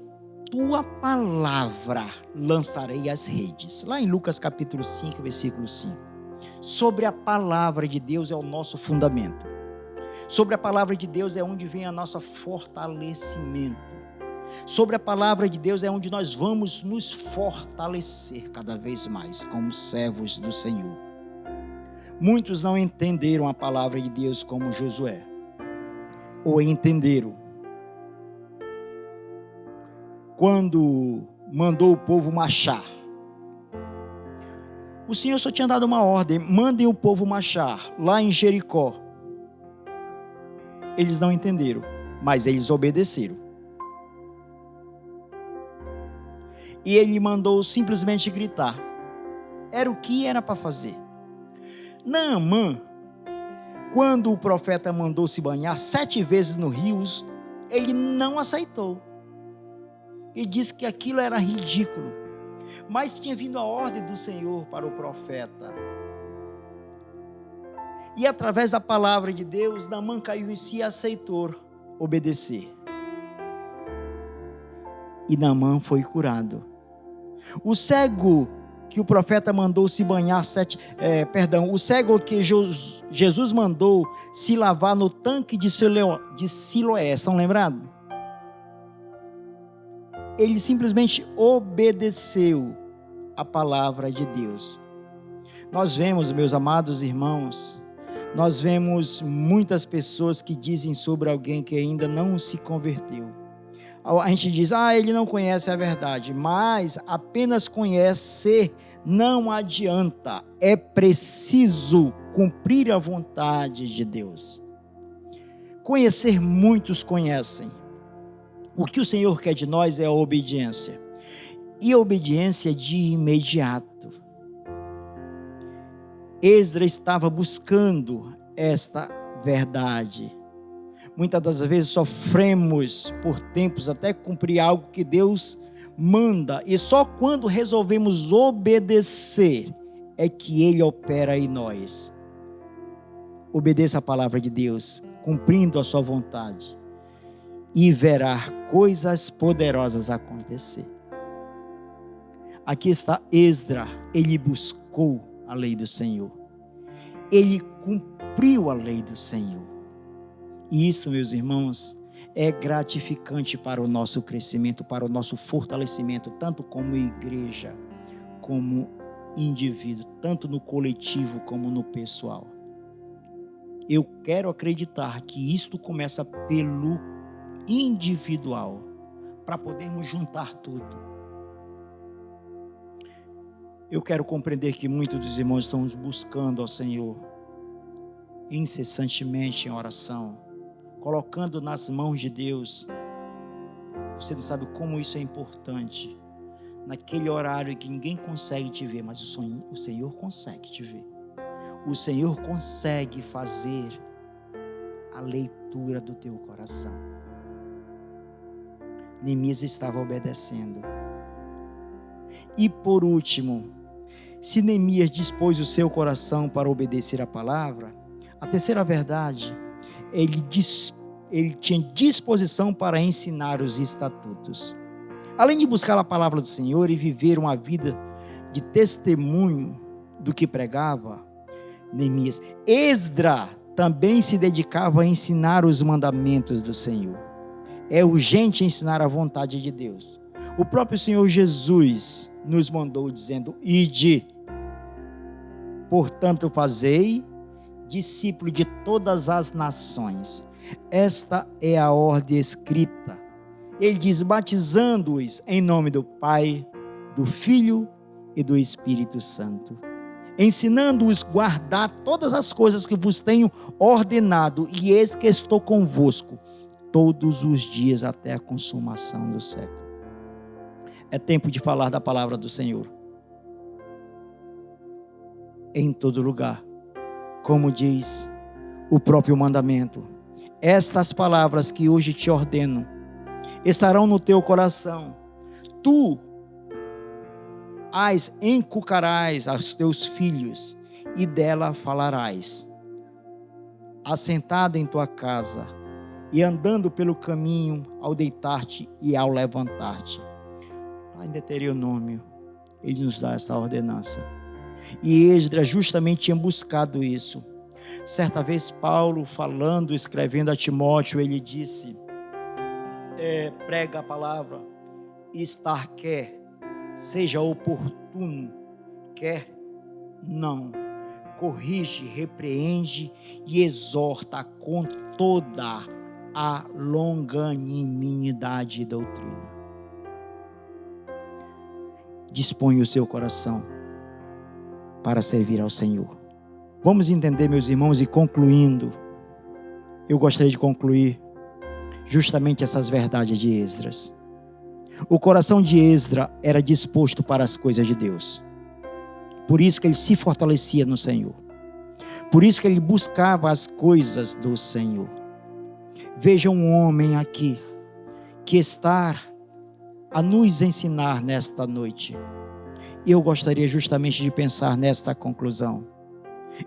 tua palavra lançarei as redes. Lá em Lucas capítulo 5, versículo 5. Sobre a palavra de Deus é o nosso fundamento. Sobre a palavra de Deus é onde vem a nosso fortalecimento. Sobre a palavra de Deus é onde nós vamos nos fortalecer cada vez mais como servos do Senhor. Muitos não entenderam a palavra de Deus como Josué. Ou entenderam quando mandou o povo marchar. O Senhor só tinha dado uma ordem: mandem o povo marchar lá em Jericó. Eles não entenderam, mas eles obedeceram. E ele mandou simplesmente gritar. Era o que era para fazer. Naamã, quando o profeta mandou se banhar 7 vezes no rio, ele não aceitou. E disse que aquilo era ridículo. Mas tinha vindo a ordem do Senhor para o profeta. E através da palavra de Deus, Naamã caiu em si e aceitou obedecer. E Naamã foi curado. O cego que o profeta mandou se banhar o cego que Jesus mandou se lavar no tanque de Siloé, estão lembrados? Ele simplesmente obedeceu a palavra de Deus. Nós vemos, meus amados irmãos, nós vemos muitas pessoas que dizem sobre alguém que ainda não se converteu. A gente diz, ele não conhece a verdade, mas apenas conhecer não adianta. É preciso cumprir a vontade de Deus. Conhecer, muitos conhecem. O que o Senhor quer de nós é a obediência. E a obediência de imediato. Esdras estava buscando esta verdade. Muitas das vezes sofremos por tempos até cumprir algo que Deus manda. E só quando resolvemos obedecer é que Ele opera em nós. Obedeça a palavra de Deus, cumprindo a sua vontade. E verá coisas poderosas acontecer. Aqui está Esdras, ele buscou a lei do Senhor. Ele cumpriu a lei do Senhor. E isso, meus irmãos, é gratificante para o nosso crescimento, para o nosso fortalecimento, tanto como igreja, como indivíduo, tanto no coletivo como no pessoal. Eu quero acreditar que isto começa pelo individual, para podermos juntar tudo. Eu quero compreender que muitos dos irmãos estão buscando ao Senhor incessantemente em oração, colocando nas mãos de Deus. Você não sabe como isso é importante. Naquele horário que ninguém consegue te ver, mas o Senhor consegue te ver. O Senhor consegue fazer a leitura do teu coração. Neemias estava obedecendo. E por último, se Neemias dispôs o seu coração para obedecer a palavra, a terceira verdade, ele tinha disposição para ensinar os estatutos. Além de buscar a palavra do Senhor e viver uma vida de testemunho do que pregava, Neemias, Esdras também se dedicava a ensinar os mandamentos do Senhor. É urgente ensinar a vontade de Deus. O próprio Senhor Jesus nos mandou dizendo, ide, portanto fazei discípulo de todas as nações. Esta é a ordem escrita. Ele diz, batizando-os em nome do Pai, do Filho e do Espírito Santo, ensinando-os a guardar todas as coisas que vos tenho ordenado, e eis que estou convosco todos os dias até a consumação do século. É tempo de falar da palavra do Senhor em todo lugar, como diz o próprio mandamento. Estas palavras que hoje te ordeno estarão no teu coração. Tu as inculcarás aos teus filhos e dela falarás, assentado em tua casa e andando pelo caminho ao deitar-te e ao levantar-te. Lá em Deuteronômio, ele nos dá essa ordenança. E Esdras justamente tinha buscado isso. Certa vez Paulo falando, escrevendo a Timóteo, ele disse, prega a palavra, estar quer, seja oportuno, quer não, corrige, repreende e exorta com toda a longanimidade e doutrina. Dispõe o seu coração para servir ao Senhor. Vamos entender, meus irmãos, e concluindo, eu gostaria de concluir justamente essas verdades de Esdras. O coração de Esdras era disposto para as coisas de Deus. Por isso que ele se fortalecia no Senhor. Por isso que ele buscava as coisas do Senhor. Veja um homem aqui que está a nos ensinar nesta noite. E eu gostaria justamente de pensar nesta conclusão.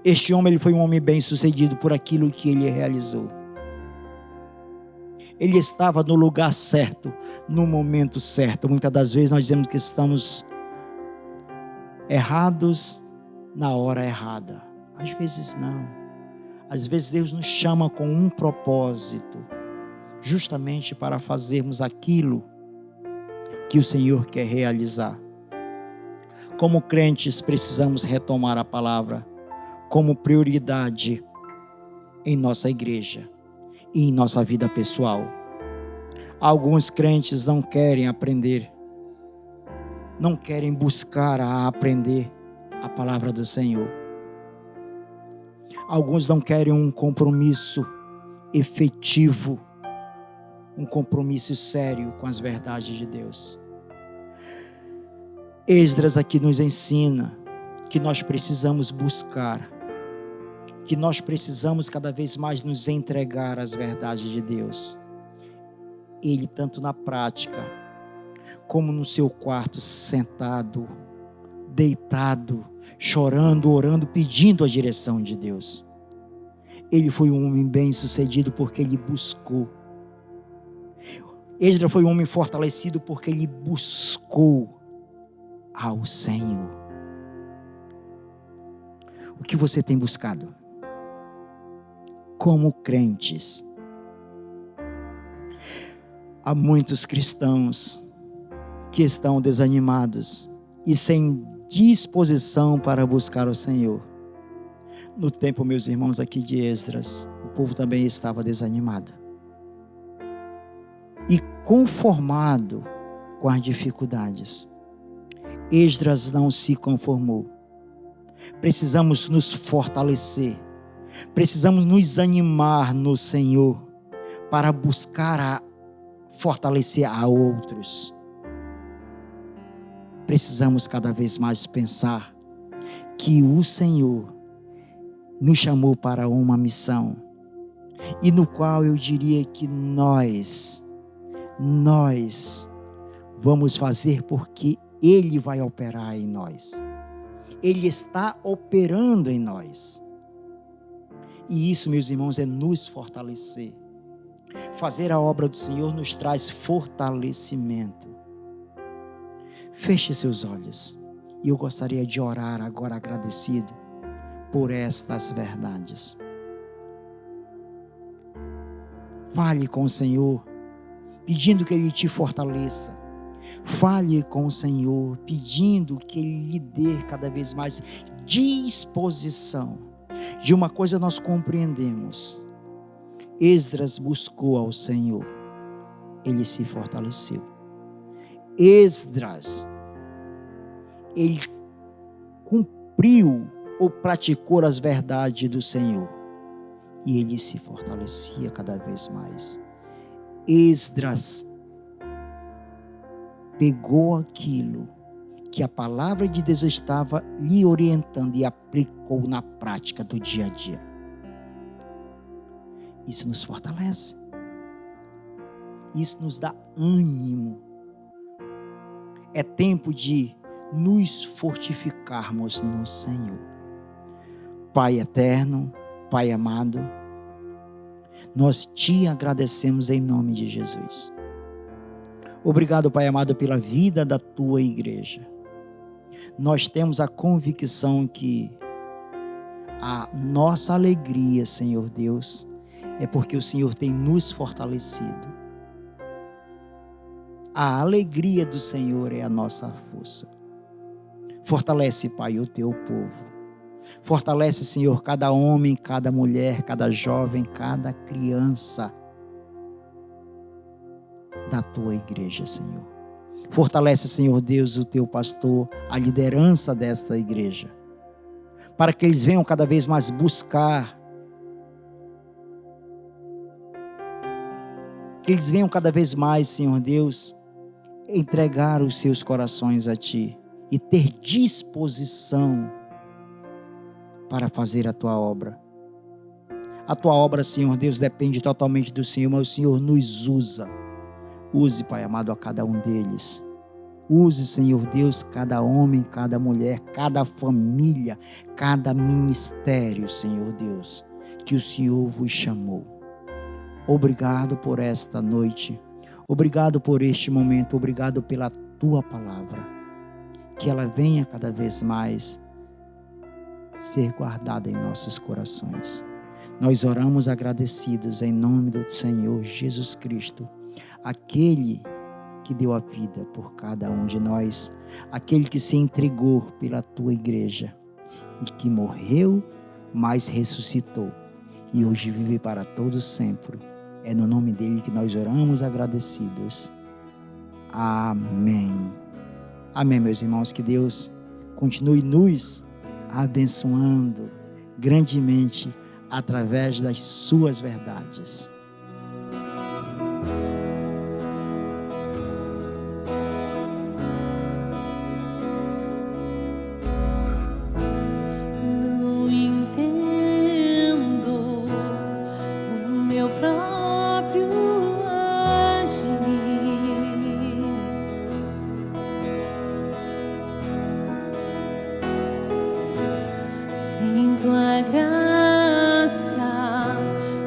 Este homem, ele foi um homem bem-sucedido por aquilo que ele realizou. Ele estava no lugar certo, no momento certo. Muitas das vezes nós dizemos que estamos errados na hora errada. Às vezes não. Às vezes Deus nos chama com um propósito, justamente para fazermos aquilo que o Senhor quer realizar. Como crentes, precisamos retomar a palavra como prioridade em nossa igreja e em nossa vida pessoal. Alguns crentes não querem aprender, não querem buscar a aprender a palavra do Senhor. Alguns não querem um compromisso efetivo, um compromisso sério com as verdades de Deus. Esdras aqui nos ensina que nós precisamos buscar, que nós precisamos cada vez mais nos entregar às verdades de Deus. Ele, tanto na prática, como no seu quarto, sentado, deitado, chorando, orando, pedindo a direção de Deus. Ele foi um homem bem-sucedido porque ele buscou. Esdras foi um homem fortalecido porque ele buscou ao Senhor. O que você tem buscado? Como crentes, há muitos cristãos que estão desanimados e sem disposição para buscar o Senhor. No tempo, meus irmãos, aqui de Esdras, o povo também estava desanimado e conformado com as dificuldades. Esdras não se conformou. Precisamos nos fortalecer, precisamos nos animar no Senhor para buscar fortalecer a outros. Precisamos cada vez mais pensar que o Senhor nos chamou para uma missão, e no qual eu diria que nós vamos fazer porque Ele vai operar em nós. Ele está operando em nós. E isso, meus irmãos, é nos fortalecer. Fazer a obra do Senhor nos traz fortalecimento. Feche seus olhos. E eu gostaria de orar agora agradecido por estas verdades. Fale com o Senhor, pedindo que Ele te fortaleça. Fale com o Senhor, pedindo que Ele lhe dê cada vez mais disposição. De uma coisa nós compreendemos: Esdras buscou ao Senhor, ele se fortaleceu. Esdras, ele cumpriu ou praticou as verdades do Senhor, e ele se fortalecia cada vez mais. Esdras pegou aquilo que a palavra de Deus estava lhe orientando e aplicou na prática do dia a dia. Isso nos fortalece. Isso nos dá ânimo. É tempo de nos fortificarmos no Senhor. Pai eterno, Pai amado, nós te agradecemos em nome de Jesus. Obrigado, Pai amado, pela vida da tua igreja. Nós temos a convicção que a nossa alegria, Senhor Deus, é porque o Senhor tem nos fortalecido. A alegria do Senhor é a nossa força. Fortalece, Pai, o teu povo. Fortalece, Senhor, cada homem, cada mulher, cada jovem, cada criança da tua igreja, Senhor. Fortalece, Senhor Deus, o teu pastor, a liderança desta igreja, para que eles venham cada vez mais buscar, que eles venham cada vez mais, Senhor Deus, entregar os seus corações a Ti e ter disposição para fazer a Tua obra. A Tua obra, Senhor Deus, depende totalmente do Senhor, mas o Senhor nos usa. Use, Pai amado, a cada um deles Use, Senhor Deus, cada homem, cada mulher, cada família, cada ministério, Senhor Deus, que o Senhor vos chamou. Obrigado por esta noite. Obrigado por este momento. Obrigado pela tua palavra. Que ela venha cada vez mais ser guardada em nossos corações. Nós oramos agradecidos em nome do Senhor Jesus Cristo, aquele que deu a vida por cada um de nós, aquele que se entregou pela tua igreja e que morreu, mas ressuscitou e hoje vive para todos sempre. É no nome dele que nós oramos agradecidos. Amém. Amém, meus irmãos. Que Deus continue nos abençoando grandemente através das suas verdades. Não entendo o meu próprio agir. Sem tua graça,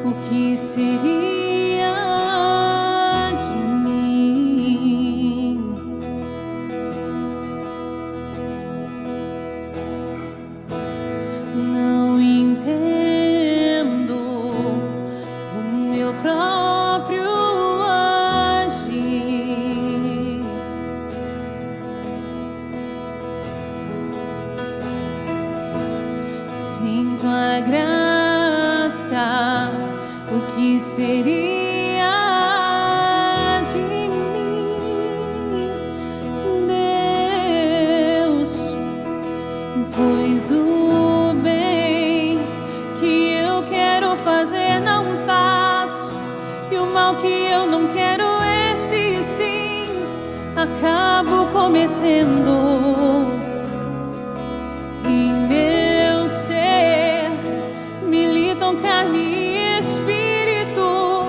o que seria de mim? Não entendo o meu próprio agir. Sem tua graça, o que seria de mim, Deus? Pois o bem que eu quero fazer não faço, e o mal que eu não quero, esse sim, acabo cometendo. Em meu ser militam carne e espírito,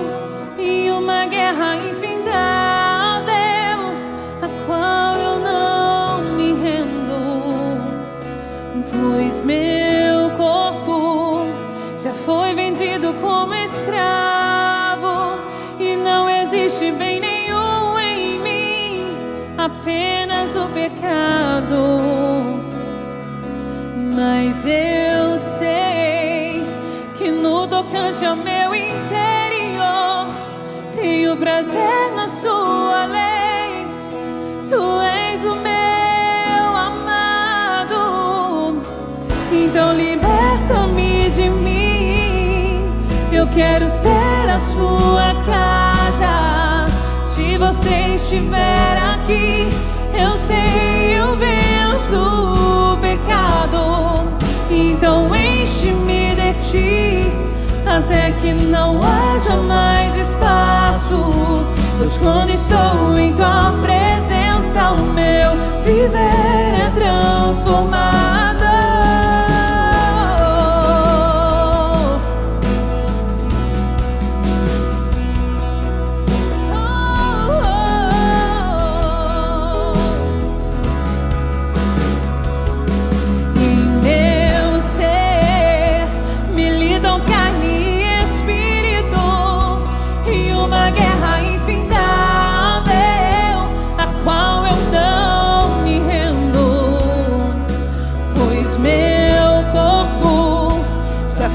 e uma guerra infindável, a qual eu não me rendo. Pois meu corpo já foi vendido como escravo, e não existe bem nenhum em mim, apenas o pecado. Mas eu sei que no tocante ao meu interior tenho prazer na sua lei. Tu és o meu amado, então liberta-me de mim. Eu quero ser a sua casa. Se você estiver aqui, eu sei, eu venço o pecado. Então enche-me de ti, até que não haja mais espaço. Pois quando estou em tua presença, o meu viver é transformado.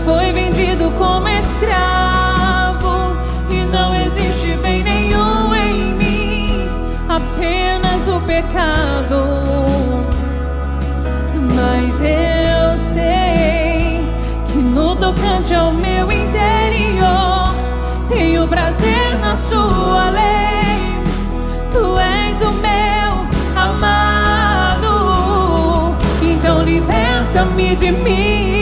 Foi vendido como escravo, e não existe bem nenhum em mim, apenas o pecado. Mas eu sei que no tocante ao meu interior tenho prazer na sua lei. Tu és o meu amado, então liberta-me de mim.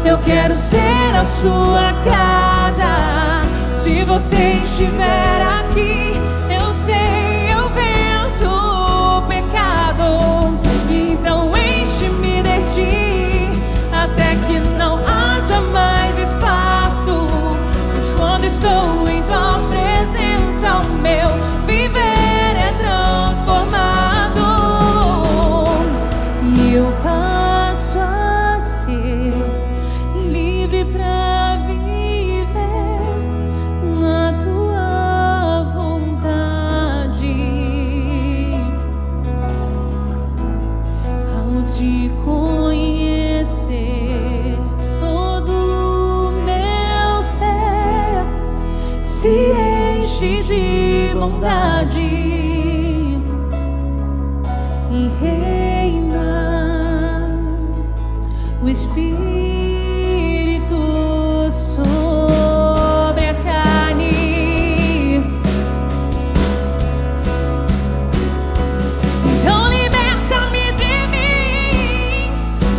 Eu quero ser a sua casa. Se você estiver aqui, eu sei, eu venço o pecado. Então enche-me de ti, até que não haja mais espaço. Pois quando estou em tua presença, o meu viver é transformado. te conhecer, todo meu ser se enche de bondade e reina o Espírito sobre a carne. Então liberta-me de mim,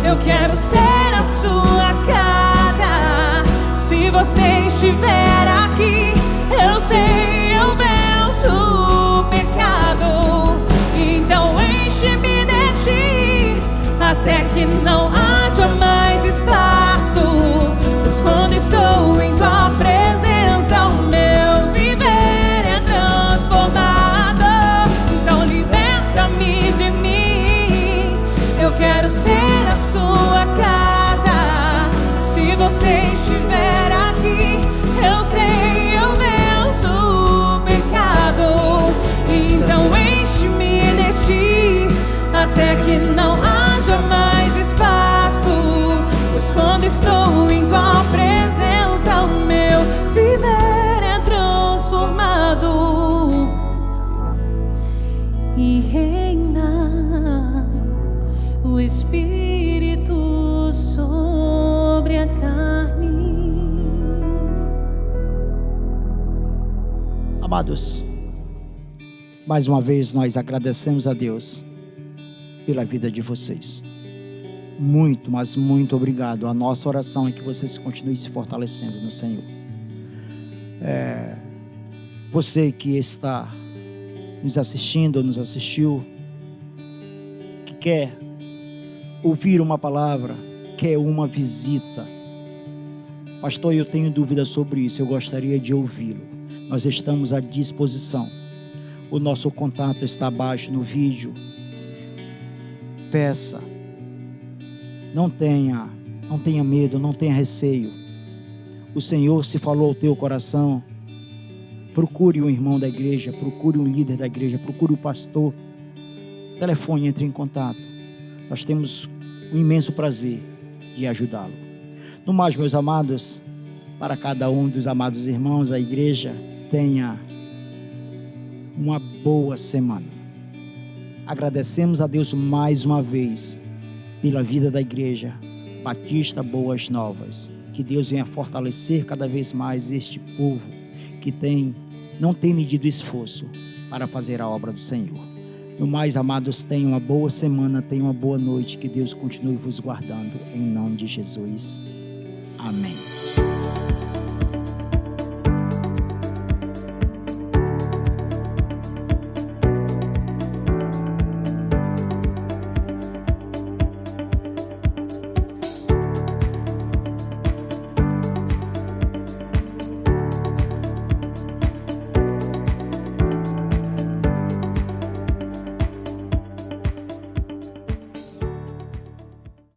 eu quero ser a sua casa. Se você estiver aqui, eu sei, eu venço o pecado. Então enche-me de ti, até que não haja mais espaço. Pois quando estou em tua presença, o meu viver é transformado. Então liberta-me de mim, eu quero ser a sua casa. Se você estiver aqui, eu sei, eu venço o pecado. Então enche-me de ti, até que não haja mais espaço. Pois quando estou em tua presença, o meu viver é transformado e reina o Espírito sobre a carne. Amados, mais uma vez nós agradecemos a Deus pela vida de vocês. Muito, mas muito obrigado. A nossa oração é que vocês continuem se fortalecendo no Senhor. Você que está nos assistindo ou nos assistiu, que quer ouvir uma palavra, quer uma visita. Pastor, eu tenho dúvidas sobre isso, eu gostaria de ouvi-lo. Nós estamos à disposição. O nosso contato está abaixo no vídeo. Peça. Não tenha medo, não tenha receio. O Senhor, se falou ao teu coração, procure um irmão da igreja, procure um líder da igreja, procure o pastor. Telefone, entre em contato. Nós temos um imenso prazer de ajudá-lo. No mais, meus amados, para cada um dos amados irmãos, a igreja tenha uma boa semana. Agradecemos a Deus mais uma vez pela vida da Igreja Batista Boas Novas. Que Deus venha fortalecer cada vez mais este povo que não tem medido esforço para fazer a obra do Senhor. No mais, amados, tenham uma boa semana, tenham uma boa noite. Que Deus continue vos guardando em nome de Jesus. Amém.